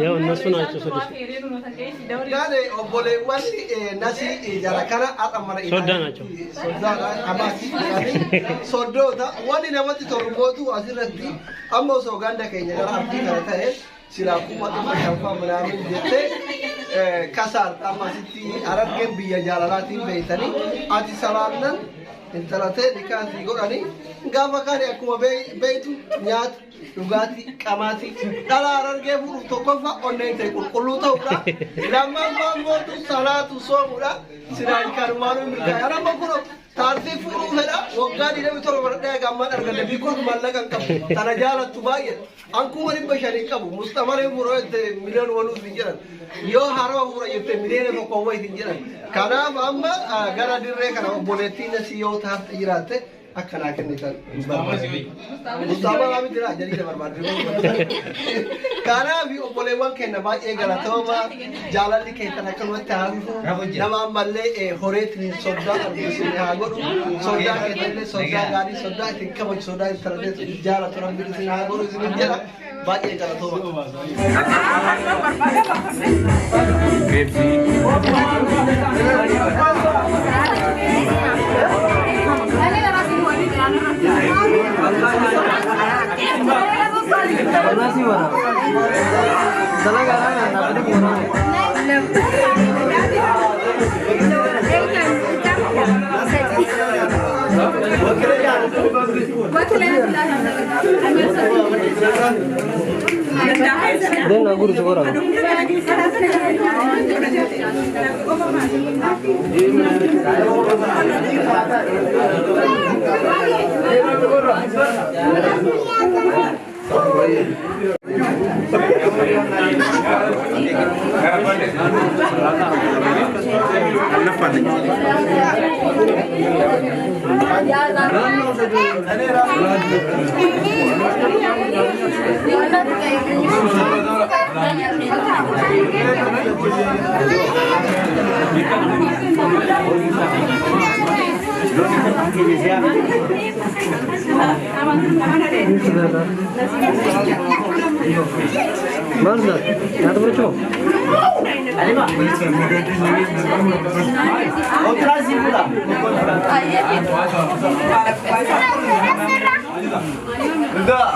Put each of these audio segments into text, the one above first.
Io non sono altro Gale obboleewwan nasi jara kana adamara Soddana cho. Soddana amasi soddoota wani namatti torbotu asirratti amma osoo ganda keenya gara abdii kana ta'e sila kuma dhuma shanfaa minaamin jette kasar amasitti arargeen biyya jaalalaatiin beeytanii ati salaannan intalatee dhikaasii godhanii gaafa kaane akkuma beeytu nyaata dhugaatii qamaati dhala arargee furu tokkoffaa onneen ta'e qulqulluu ta'uudha lammaffaa mootu salaatu soomuudha silaa kanumaanuu mirgaa anamma kunoo taartii furuu fedha waggaa 27 baradhee gammaan argate bikoos mallaqan qabu tana jaalattu baay'ee ankuma 500 qabu mustamalee furoo jette miliyoon wanuus hin jedhan yoo harama fura jette miliyoona tokko wayit hin jedhan kanaaf amma gara dirree kana obboleettiin asii yoo taafte jiraatte akkana kennitan Mustafa Abi dira jadi da barbaadu kana bi obboleewwan kenna baay'ee galatooma jaalalli keessan akkanumatti haafu nama ammallee horeetiin soddaa argisiisee haa godhu soddaa keessallee soddaa gaarii soddaa itti kabaju soddaa itti taratee jaalatu rabbiin haa godhu isin jedha baay'ee galatooma Nasi mana? Salah karena apa di mana? Dan aku urus orang. Mana? Ada berapa? Ada operasi pula. Enggak.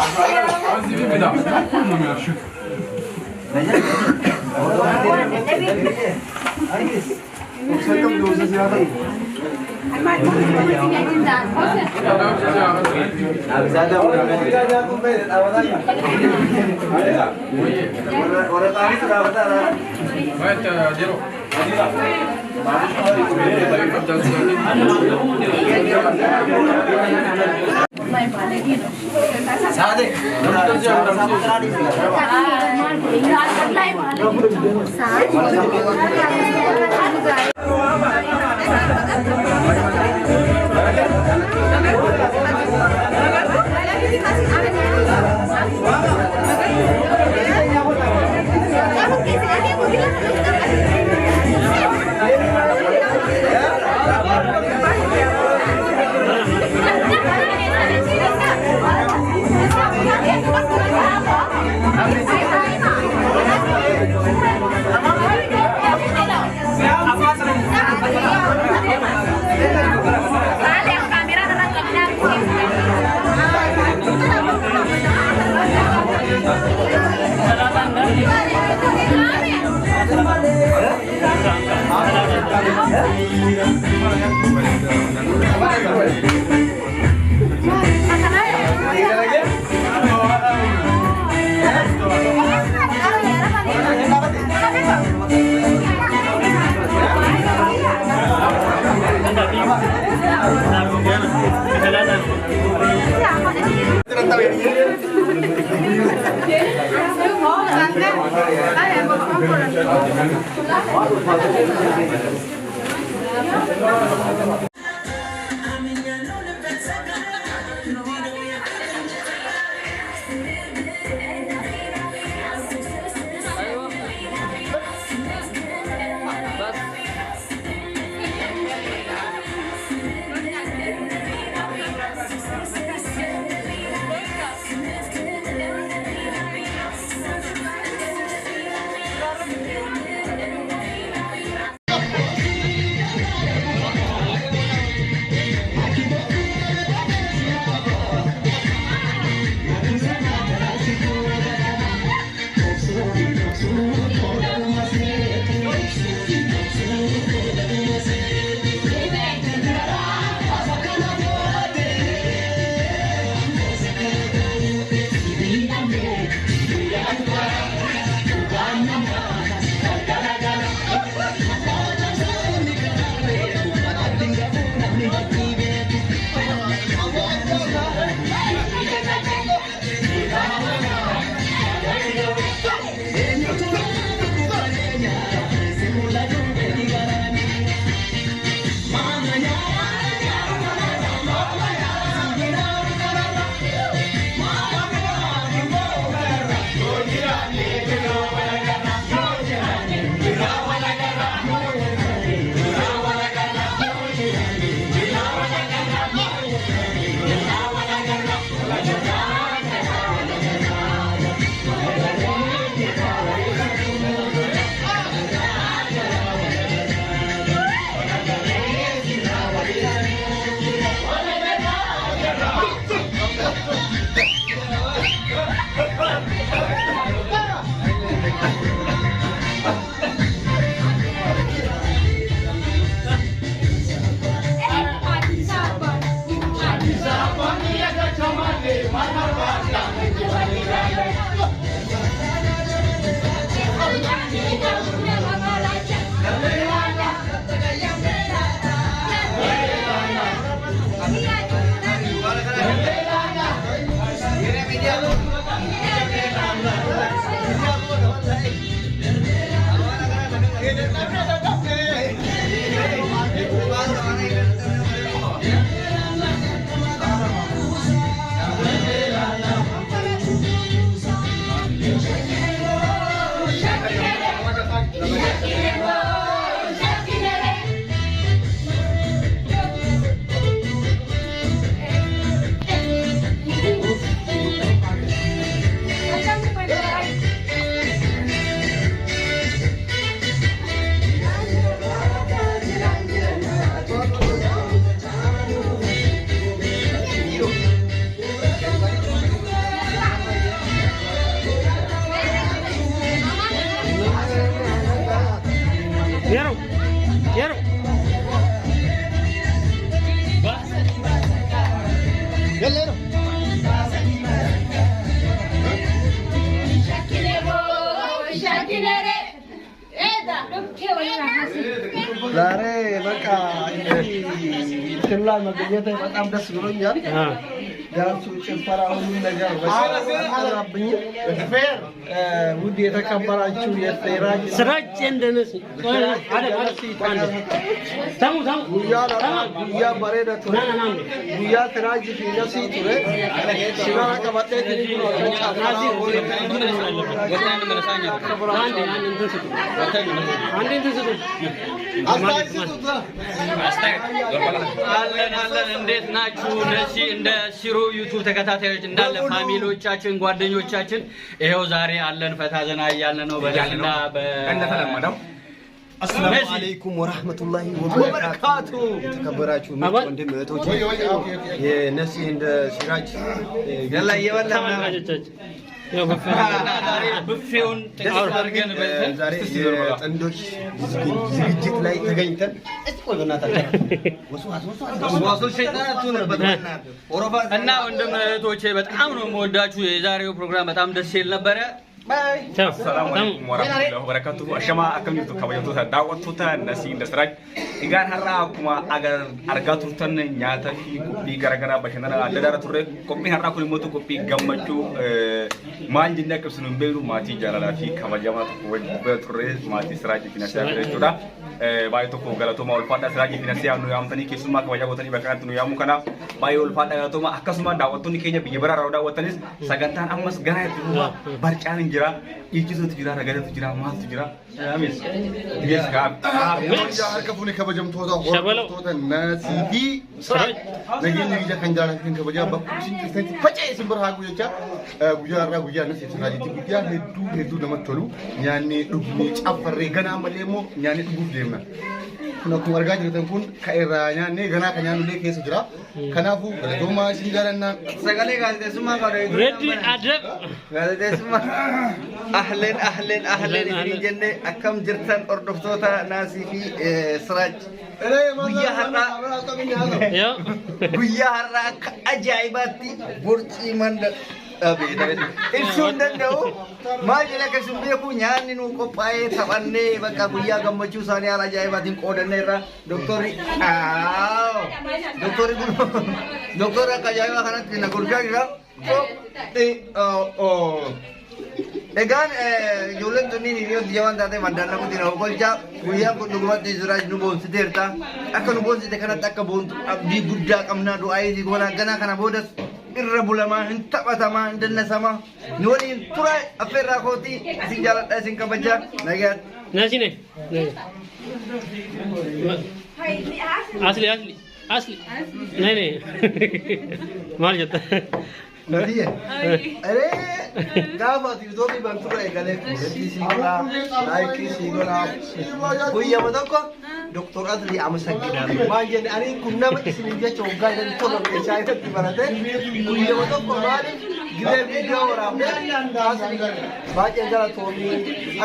كلها مقيته በጣም ደስ ብሎኛል ዳንሱ ጭፈራው ሁሉ ነገር በሰላም ውድ የተከበራችሁ የፍራጅ ስራጭ እንደነሱ ጉያ በሬደቱ ጉያ ፍራጅ ፊነሲ ቱሬ ሲራ ቀበጤ አለን እንዴት ናችሁ? ነሲ እንደ ሲሩ ዩቲዩብ ተከታታዮች እንዳለ ፋሚሊዎቻችን ጓደኞቻችን ይሄው ዛሬ አለን ፈታ ዘና እያልን ነው በደስታ እንደተለመደው السلام عليكم ورحمة الله وبركاته تكبراتشو وندم እህቶች የነሲ እንደ ሲራጅ يلا يلا ያው በፌውን ተቀርገን ዛሬ ጥንዶች ዝግጅት ላይ ተገኝተን ቆይ በእናታችሁ ዋሶ ሸይጣናቱ ነበር እና ወንድም እህቶቼ በጣም ነው የምወዳችሁ የዛሬው ፕሮግራም በጣም ደስ ይል ነበረ السلام عليكم ورحمة الله وبركاته. أشما أكمل يوتيوب كبيرة دعوة توتا نسي دسراج. إيجان هلا أكما أجر أرجع توتا نياتا في كوبي كرا بشنا ada darah turun kopi harna aku limutu kopi gammachu manjinda kesunum beru mati jalan lagi kawajama tu beturun mati seraj finansial berudah bayi tu ko galato ma ulfada seraj finansial nu yam tani kesuma kawajago tani bahkan tu nu yamu kana bayi ulfada galato ma akasuma dawat tu ni kayaknya biaya berapa dawat tani sagantan amas gaya tu barcanin jira ikizo tu jira ragada tu jira mas tu jira amis yes kan ya harkafuni kabajam toda toda nasi di lagi ni dia kan jalan kan kabajam bakusin kristi pace sumber hagu ya guya ra guya nasi sanadi ti guya hedu nama tolu nyani dugni chafarre gana malemo nyani dugu demna kuna kun arga jirtan kun kaira nyani gana kan nyanu le kesu jira kanafu doma singaranna sagale galde suma kare ready adab galde suma ahlen fi jenne akam jirtan ordoftota nasi fi siraj guyya harra ya guyya harra ajaibati burci manda Isun dandau maal kasum beeku nyaanni nu qophaa'ee taphannee bakka guyyaa gammachuu isaanii haala ajaa'ibatiin qoodanne irra doktorri doktorri akka ajaa'ibaa kanatti na golgaa jira egaan ijoolleen tunniin hiriyooti jawaan taatee maddaan namutti na golchaa guyyaan kun dhugumatti Siraaj nu boonsiteerta akka nu boonsite kanatti akka boontu abdii guddaa qabnaa du'aayitii goonaa ganaa kana boodas irra bulamaa hin taphatamaa hin dannasamaa ni waliin tura affeerraa kootii isin jaaladha isin kabajaa nagaatti nasine asli नहीं मार जाता Nadiya. Are gafa tidobi bantura egale kuzi sigala like sigala guyya madako Dr. Adli amasakina manje ani kunna ba isiniya choga dan to ba chai ta tibarate guyya madako mali gide video ora baje ngala to mi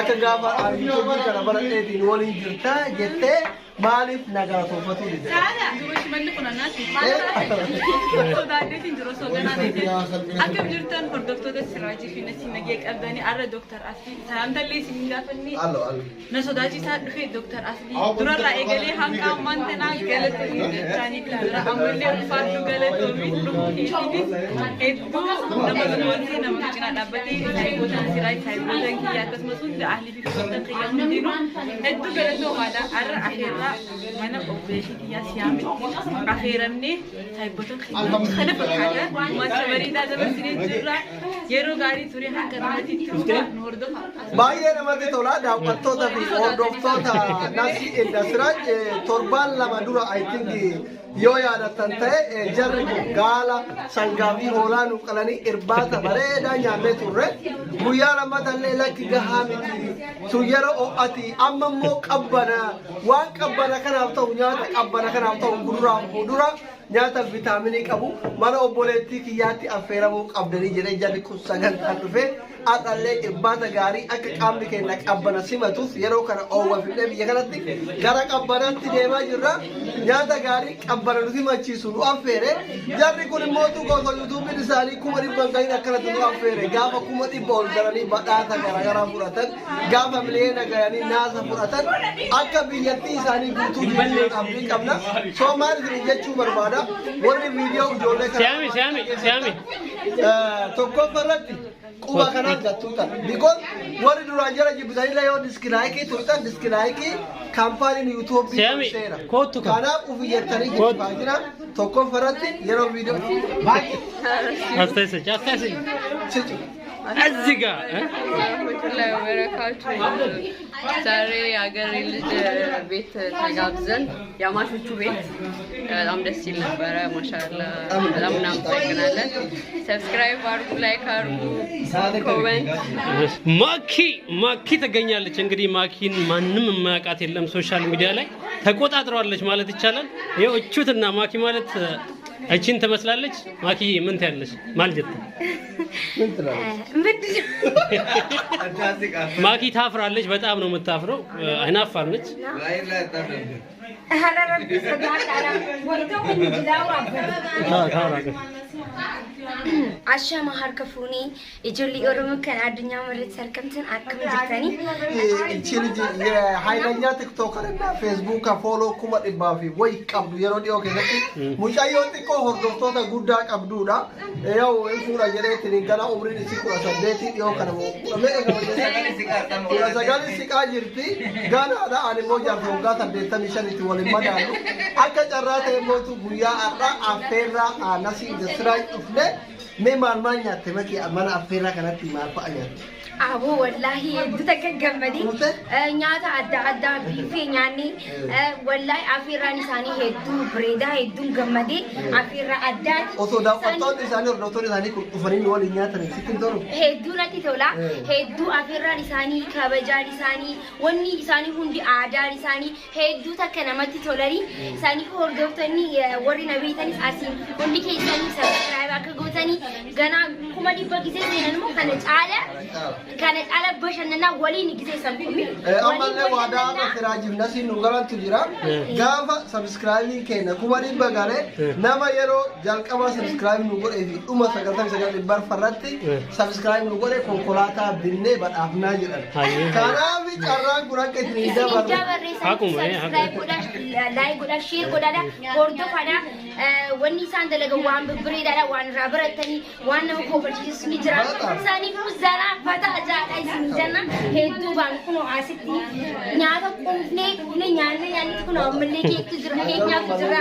aka gafa ari to bi kana barate din wali jirta jette Malif nagara to fatu di. Sada, duas mandi kuna nasi. So that they think Juro so then I did. Akam jirtan for Dr. Siraji fi nasi nagek abdani arra Dr. Asli. Salam dalli singa fanni. Allo. Na so daji sa fi Dr. Asli. Dura ra egale hanga mantena galat tani kala amle fatu galat mi. Eddu namazmozi namazina dabati sai botan Siraj sai botan ki ya kasmasun da ahli fi botan qiyam dinu. Eddu galat wala arra akhira mana operation dia siamit akhiranni saibotun khana fakata ma sabarida dabasine jirra yero gari turi hakarati tuba nordo baay'ee namatti tola daawwattoota fi hordoftoota nasi Siraaj torban lama dura I think yoo yaadatan ta'e jarri gaala sangaa fi hoolaa nu qalanii irbaata bareedaa nyaannee turre guyyaa lammatallee lakki gahaa miti sun yeroo o'ati amma immoo qabbana waan qabbana kanaaf ta'u nyaata qabbana kanaaf ta'u gudura nyaata vitaaminii qabu mana obboleettii kiyyaatti affeeramuu qabdanii jedhee jarri kun sagantaan dhufe adallee irbaata gaarii akka qaamni keenya qabbana simatuuf yeroo kana oowwa fidee biyya kanatti gara qabbanaatti deemaa jirra nyaata gaarii qabbana nuti machiisu nu affeere jarri kun immoo gosa yuutuubiin isaanii 100 gahin akkanatti nu affeere gaafa 100 ol garanii badhaasa garaagaraa fudhatan gaafa miliyoona gahanii naasa fudhatan akka biyyattii isaanii guutuu jijjiiruu abdii qabna soomaali isin jechuu barbaada warri viidiyoo ijoollee Siami. tokkoffarratti quba kanaan gattuutan because warri duraan jala jibbisanii yoo diskilaayikii turtan diskilaayikii kaampaaniin yuutuubii seera kanaaf ufi jettanii jibbaa jira tokkoffarratti yeroo viidiyoo እዚህ ጋር ዛሬ የሀገሬ ልጅ ቤት ተጋብዘን የአማቾቹ ቤት በጣም ደስ ይል ነበረ። ማሻአላ በጣም እናመሰግናለን። ሰብስክራይብ አድርጉ፣ ላይክ አድርጉ፣ ኮሜንት። ማኪ ተገኛለች። እንግዲህ ማኪን ማንም የማያውቃት የለም ሶሻል ሚዲያ ላይ ተቆጣጥረዋለች ማለት ይቻላል። ይኸው እቹትና ማኪ ማለት እቺን ትመስላለች። ማኪ ምን ትያለሽ? ማልጀት ማኪ ታፍራለች። በጣም ነው የምታፍረው። አይናፋር ነች። Ashama harka fuuni ijoollee Oromoo kan addunyaa irratti argamtan akkam jirtanii? Ichilji haylanya TikToker na Facebook follow kuma dhibba fi way qabdu yeroo dhiyoo keessatti mucayyoo xiqqoo hordoftoota guddaa qabduudha. Yoo fuula jedheetiin gala umriin isii 18 dhiyoo kana sagali siqaa jirti. Ganaadha ani immoo jaarsa waggaa 85 itti waliin madaalu. Akka carraa ta'e mootu guyyaa har'aa affeerraa nasii indasiraa dhufne mee maal nyaate maki mana affeerraa kanatti maal fa'a nyaate? Abo wallahi duta gammadii nyaata adda biifee nyaanni wallahi affeerraan isaanii hedduu bareedaa hedduu gammadee affeerraa addaati. Osoo daawwattoonni isaanii hordoftoonni isaanii dhufanii waliin nyaatan sitti tola. Hedduu natti tola. Hedduu affeerraan isaanii kabajaan isaanii wanni isaanii hundi aadaan isaanii hedduu takka namatti tolanii isaanii hordoftoonni warri na beektanis asiin hundi keessanii subscribe akka gootanii ganaa kuma dhibba gisee seenan immoo kana caala bashannanaa waliin gisee sammuu. Ammallee waadaa affeeraajiif nasiin nu garantu jira. Gaafa subscribe keenya kuma dhibba galee nama yeroo jalqaba subscribe nu godhee fi dhuma 99 barfarratti subscribe nu godhee konkolaataa binnee badhaafnaa jedhan. Kanaaf carraan kun akka itti dabarre. Like godhaa, share godhaa, hordofaadha. Wanni isaan dalagan waan babbareedaadha, waan irraa baratanii, waan nama kofalchiisu ni jira. Isaaniif zaraa fataa jaadha isin jenna. Hedduu baan kun asitti nyaata qunfnee nyaanni kun ammallee keektu jira, keenyaatu jira.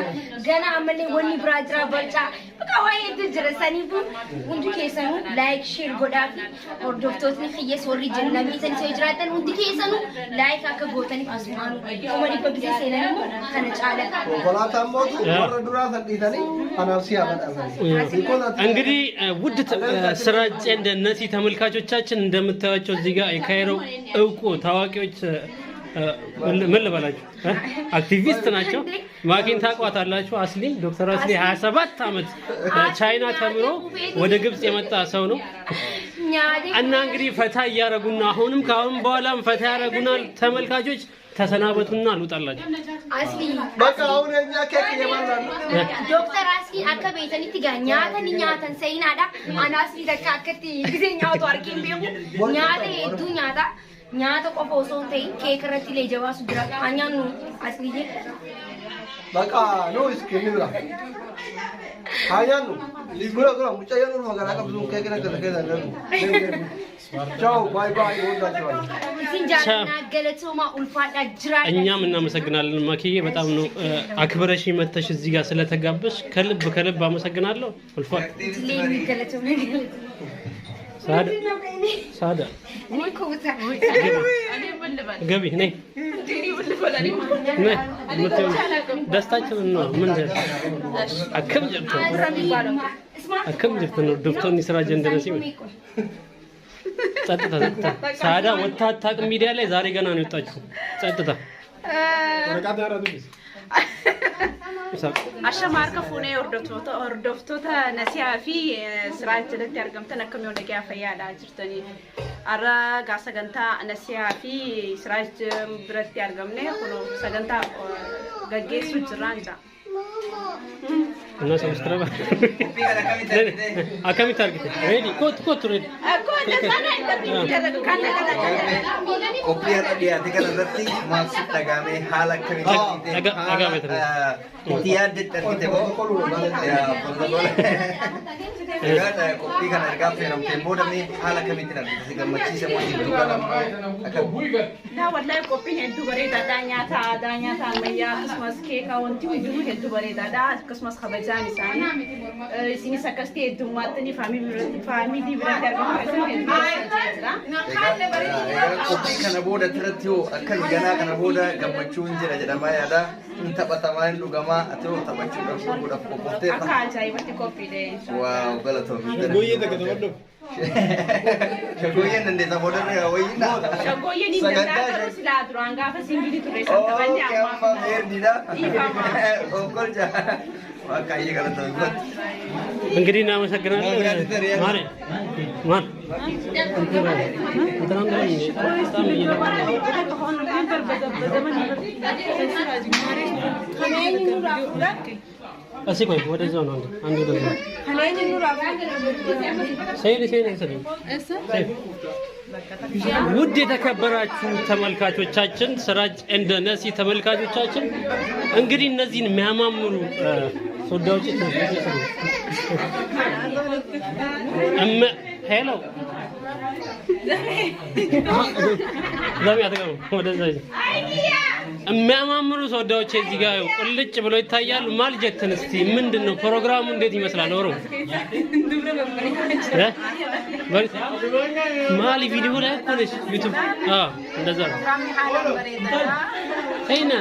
Gana ammallee wanni biraa jira barcaa. Bakka waa hedduu jira. Isaaniif hundi keessanuu like, share godhaa fi hordoftootni xiyyees warri jennamii isaanii soo jiraatan hundi keessanuu like akka gootaniif asumaan kuma dhibba gisee seenan immoo kana caala. Konkolaataa mootu warra duraa sadhiitanii anaaf siyaa badhaafanii. እንግዲህ ውድ ስራጭ እንደነሲ ተመልካቾቻችን እንደምታዩቸው እዚህ ጋር የካይሮ እውቁ ታዋቂዎች ምን ልበላችሁ አክቲቪስት ናቸው። ማኪን ታቋታላችሁ። አስሊ ዶክተር አስሊ 27 አመት ቻይና ተምሮ ወደ ግብጽ የመጣ ሰው ነው እና እንግዲህ ፈታ ያረጉና አሁንም ካሁን በኋላም ፈታ ያረጉናል። ተመልካቾች ተሰናበቱና ልውጣላችሁ። አስሊ በቃ አሁን እኛ ኬክ እየበላን ነው። ዶክተር አስሊ akka beetanitti gaa nyaatan seenaadha. Ana asli takka akkatti gisee nyaatu argin beeku nyaata hedduu nyaata qofa osoo hin ta'in keek irratti illee jabaasu jira. Anyaan nu asliyyee በቃ ነው እስኪ እንብላ Hayanu, libura gura mucayyan urfa gara qabdu keek na gada gada gada. Ciao, bye bye, ወዳ ቻው። ሲንጃና ገለቶማ ኡልፋዳ ጅራ እኛም እናመሰግናለን ማኪዬ፣ በጣም ነው አክብረሽ መተሽ እዚህ ጋር ስለተጋበሽ ከልብ አመሰግናለሁ። ኡልፋዳ ሌኒ ገለቶማ ሳዳ ገቢ ነይ ደስታችን ነው። ምን አከም ጀርቶ ነው ዶክተር ንስራ ጀንደነ ሲል ጸጥታ ሳዳ ወጣት ሚዲያ ላይ ዛሬ ገና ነው የወጣችው። ጸጥታ Ashama harka fuunee hordoftoota nasiyaa fi siraa jalatti argamtan akkam yoo nagaa fayyaadhaa jirtanii. Arra gaa sagantaa nasiyaa fi siraa biratti argamne kun sagantaa gaggeessuu jirraan jira. Nah, subscribe. Akami target. Ready? Kau ready. Kopi ada dia, tiga nanti masuk tagame halak kami. Agak betul. Tiada target ya, boleh. Tiga kopi kan harga film tempo demi halak kami tidak. Jika macam semua itu dalam akan. Nah, walau kopi itu berita tanya Maya Christmas cake kawan tu itu berita dah Christmas kabajan di sana. Sini sakasti itu matni family berada di mana? Kopi kana boda tertio akan gana kana boda gamacun jira jada Maya dah. Entah bataman lugama atau tabacun dah boda kopi. Akal saya berarti kopi deh. Wow, betul. Goye tak ada bodoh. Shagoyen nanti tak bodoh ya, wajib. Shagoyen ini dah terus lah turang apa sih gitu terus sampai banyak. Oh, kempa biar tidak. Oh, kerja. Maka iya kalau tahu. Enggak nama segera. Mari. Mar. Terang Asik kau, what is on? Anu tu. Saya. ውድ የተከበራችሁ ተመልካቾቻችን ስራጭ እንደነሲ ተመልካቾቻችን እንግዲህ እነዚህን የሚያማምሩ ሶዳዎች ሄሎ የሚያማምሩ ሶዳዎች እዚህ ጋር ቁልጭ ብለው ይታያሉ። ማልጀትን እስቲ ምንድነው ፕሮግራሙ እንዴት ይመስላል? ወሮ ማሊ ቪዲዮ ላይ እኮ ነሽ ዩቲዩብ እንደዛ ነው። አይና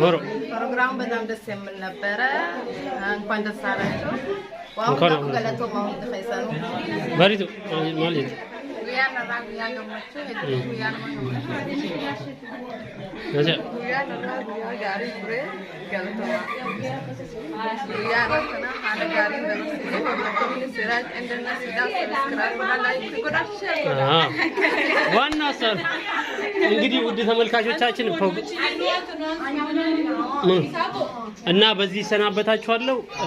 ወሮ ፕሮግራሙ በጣም ደስ የሚል ነበረ። እንኳን ደስ አላችሁ። ዋው ገለቶ ማውት ፈይሰሉ ባሪቱ ማለት ያና ራግ ያገመቹ ያና ነጃ ያና ራግ ያጋሪ ብሬ ገለቶ ያና ከና አለ ጋሪ እንደዚህ ሲራጅ እንደና ሲዳ ሰብስክራይብ ላይክ ጎዳሽ ዋና ሰር እንግዲህ ውድ ተመልካቾቻችን እና በዚህ ሰናበታችኋለሁ።